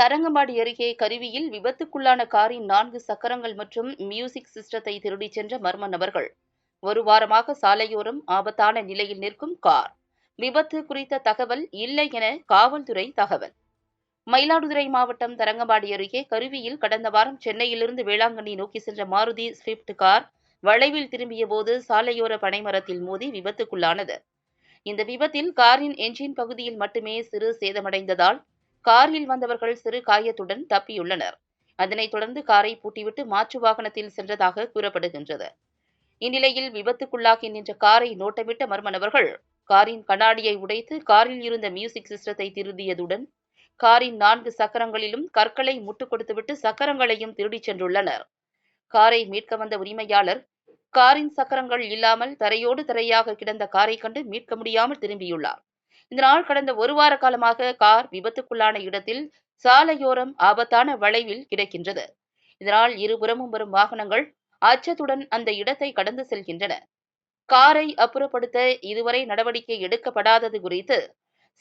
தரங்கம்பாடி அருகே கருவியில் விபத்துக்குள்ளான காரின் 4 சக்கரங்கள் மற்றும் மியூசிக் சிஸ்டத்தை திருடிச் சென்ற மர்ம நபர்கள். ஒரு வாரமாக சாலையோரம் ஆபத்தான நிலையில் நிற்கும் கார். விபத்து குறித்த தகவல் இல்லை என காவல்துறை தகவல். மயிலாடுதுறை மாவட்டம் தரங்கம்பாடி அருகே கருவியில் கடந்த வாரம் சென்னையிலிருந்து வேளாங்கண்ணி நோக்கி சென்ற மாருதி ஸ்விஃப்ட் கார் வளைவில் திரும்பியபோது சாலையோர பனைமரத்தில் மோதி விபத்துக்குள்ளானது. இந்த விபத்தில் காரின் என்ஜின் பகுதியில் மட்டுமே சிறு சேதமடைந்ததால் காரில் வந்தவர்கள் சிறு காயத்துடன் தப்பியுள்ளனர். அதனைத் தொடர்ந்து காரை பூட்டிவிட்டு மாற்று வாகனத்தில் சென்றதாக கூறப்படுகின்றது. இந்நிலையில் விபத்துக்குள்ளாகி நின்ற காரை நோட்டமிட்ட மர்ம நபர்கள் காரின் கண்ணாடியை உடைத்து காரில் இருந்த மியூசிக் சிஸ்டத்தை திருடியதுடன் காரின் 4 சக்கரங்களிலும் கற்களை முட்டுக் கொடுத்துவிட்டு சக்கரங்களையும் திருடிச் சென்றுள்ளனர். காரை மீட்க வந்த உரிமையாளர் காரின் சக்கரங்கள் இல்லாமல் தரையோடு தரையாக கிடந்த காரை கண்டு மீட்க முடியாமல் திரும்பியுள்ளார். இதனால் கடந்த ஒரு வார காலமாக கார் விபத்துக்குள்ளான இடத்தில் சாலையோரம் ஆபத்தான வளைவில் கிடக்கின்றது. இதனால் இருபுறமும் வரும் வாகனங்கள் அச்சத்துடன் அந்த இடத்தை கடந்து செல்கின்றன. காரை அப்புறப்படுத்த இதுவரை நடவடிக்கை எடுக்கப்படாதது குறித்து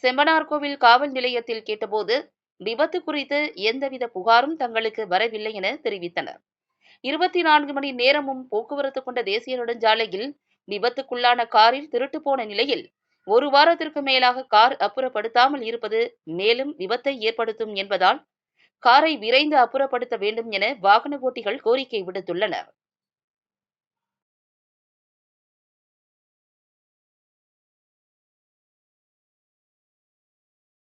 செம்பனார்கோவில் காவல் நிலையத்தில் கேட்டபோது விபத்து குறித்து எந்தவித புகாரும் தங்களுக்கு வரவில்லை என தெரிவித்தனர். 24 மணி நேரமும் போக்குவரத்து கொண்ட தேசிய நெடுஞ்சாலையில் விபத்துக்குள்ளான காரில் திருட்டு போன நிலையில் ஒரு வாரத்திற்கு மேலாக கார் அப்புறப்படுத்தாமல் இருப்பது மேலும் விபத்தை ஏற்படுத்தும் என்பதால் காரை விரைந்து அப்புறப்படுத்த வேண்டும் என வாகன ஓட்டிகள் கோரிக்கை விடுத்துள்ளனர்.